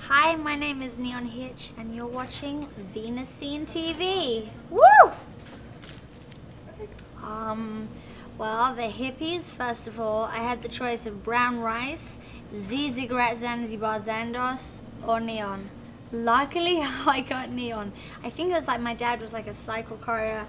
Hi, my name is Neon Hitch, and you're watching Zine TV. Woo! Well, the hippies, first of all, I had the choice of brown rice, Z-cigarette Zanzibar Zandos, or neon. Luckily, I got neon. I think it was like my dad was like a cycle courier,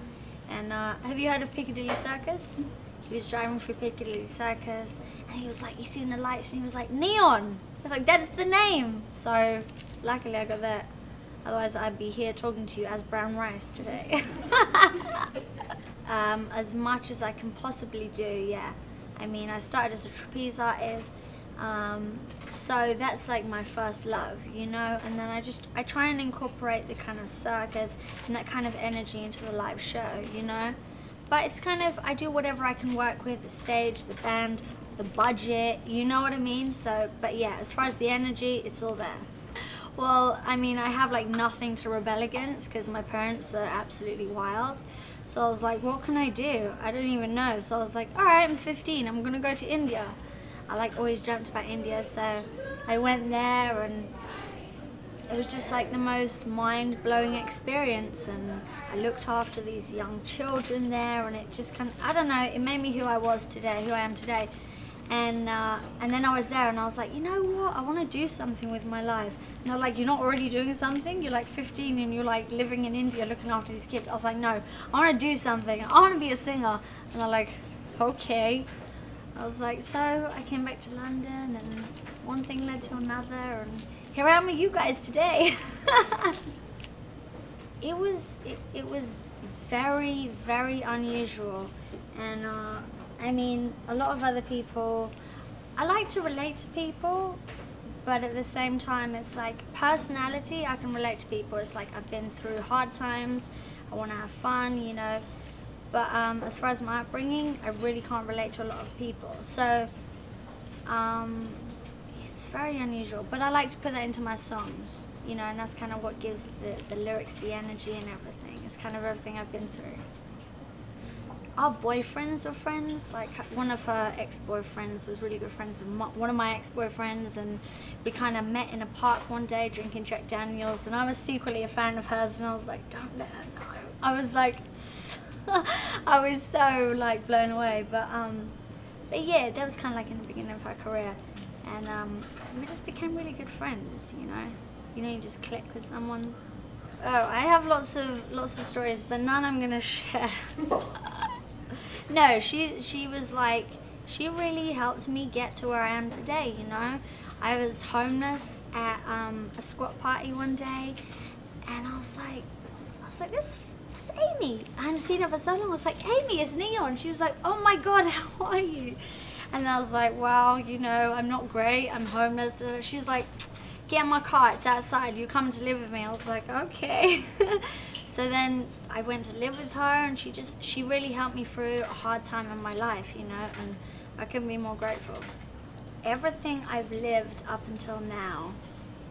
and have you heard of Piccadilly Circus? He was driving through Piccadilly Circus, and he was like, you seen the lights, and he was like, neon! I was like, that's the name! So, luckily I got that. Otherwise I'd be here talking to you as brown rice today. As much as I can possibly do, yeah. I mean, I started as a trapeze artist, so that's like my first love, you know, and then I try and incorporate the kind of circus and that kind of energy into the live show, you know. But it's kind of, I do whatever I can work with, the stage, the band, the budget, you know what I mean? So, but yeah, as far as the energy, it's all there. Well, I mean, I have like nothing to rebel against because my parents are absolutely wild. So I was like, what can I do? I don't even know. So I was like, all right, I'm 15, I'm gonna go to India. I like always dreamt about India, so I went there, and it was just like the most mind-blowing experience, and I looked after these young children there, and it just kind of, I don't know, it made me who I was today, who I am today. And then I was there, and I was like, you know what, I want to do something with my life. And they're like, you're not already doing something? You're like 15 and you're like living in India looking after these kids. I was like, no, I want to do something. I want to be a singer. And they're like, okay. I was like, so I came back to London, and one thing led to another, and here I am with you guys today. It was very, very unusual, and I mean, a lot of other people, I like to relate to people, but at the same time, it's like personality, I can relate to people. It's like I've been through hard times, I want to have fun, you know. But as far as my upbringing, I really can't relate to a lot of people. So it's very unusual, but I like to put that into my songs, you know, and that's kind of what gives the lyrics the energy and everything. It's kind of everything I've been through. Our boyfriends were friends. Like, one of her ex-boyfriends was really good friends with one of my ex-boyfriends, and we kind of met in a park one day drinking Jack Daniels, and I was secretly a fan of hers, and I was like, don't let her know. I was like, I was so like blown away, but yeah, that was kind of like in the beginning of her career, and we just became really good friends, you know. You just click with someone. Oh, I have lots of stories, but none I'm gonna share. No, she was like, she really helped me get to where I am today, you know. I was homeless at a squat party one day, and I was like, that's Amy. I hadn't seen her for so long. I was like, Amy, it's Neon. She was like, oh my God, how are you? And I was like, well, you know, I'm not great, I'm homeless. She was like, get in my car, it's outside, you come to live with me. I was like, okay. So then I went to live with her, and she really helped me through a hard time in my life, you know, and I couldn't be more grateful. Everything I've lived up until now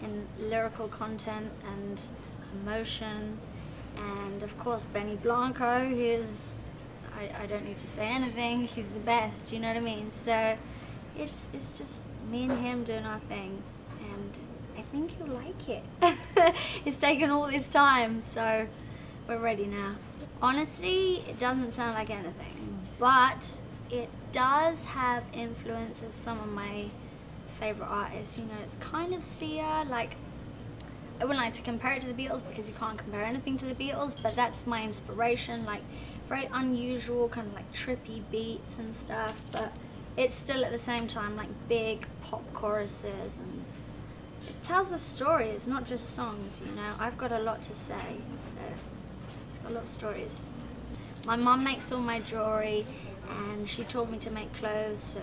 in lyrical content and emotion, and of course Benny Blanco, who's, I don't need to say anything, he's the best, you know what I mean? So it's just me and him doing our thing, and I think he'll like it. It's taken all this time, so we're ready now. Honestly, it doesn't sound like anything, but it does have influence of some of my favorite artists. You know, it's kind of Sia, like, I wouldn't like to compare it to the Beatles because you can't compare anything to the Beatles, but that's my inspiration, like very unusual, kind of like trippy beats and stuff, but it's still at the same time like big pop choruses, and it tells a story. It's not just songs, you know. I've got a lot to say, so it's got a lot of stories. My mum makes all my jewelry, and she taught me to make clothes, so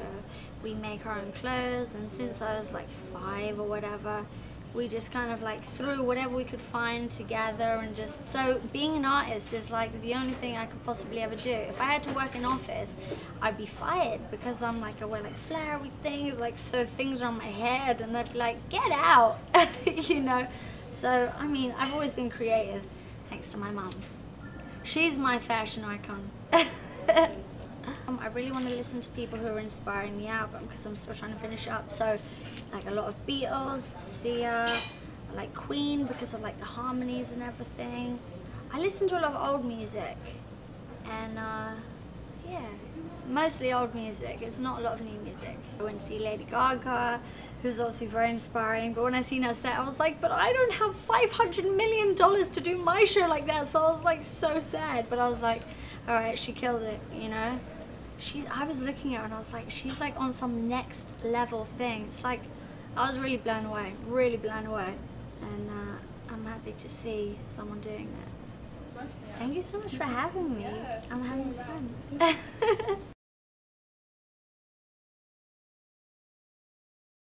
we make our own clothes, and since I was like 5 or whatever, we just kind of like threw whatever we could find together, and just, so being an artist is like the only thing I could possibly ever do. If I had to work in office, I'd be fired because I'm like, I wear like flowery things, like, so things are on my head, and they'd be like, get out, you know. So, I mean, I've always been creative, thanks to my mum. She's my fashion icon. I really want to listen to people who are inspiring the album because I'm still trying to finish up. So, like a lot of Beatles, Sia, I like Queen because of like the harmonies and everything. I listen to a lot of old music, and yeah, mostly old music. It's not a lot of new music. I went to see Lady Gaga, who's obviously very inspiring, but when I seen her set, I was like, but I don't have $500 million to do my show like that, so I was like so sad, but I was like, all right, she killed it, you know? I was looking at her and I was like, she's like on some next level thing. It's like, I was really blown away, and I'm happy to see someone doing that. Thank you so much for having me. I'm having fun.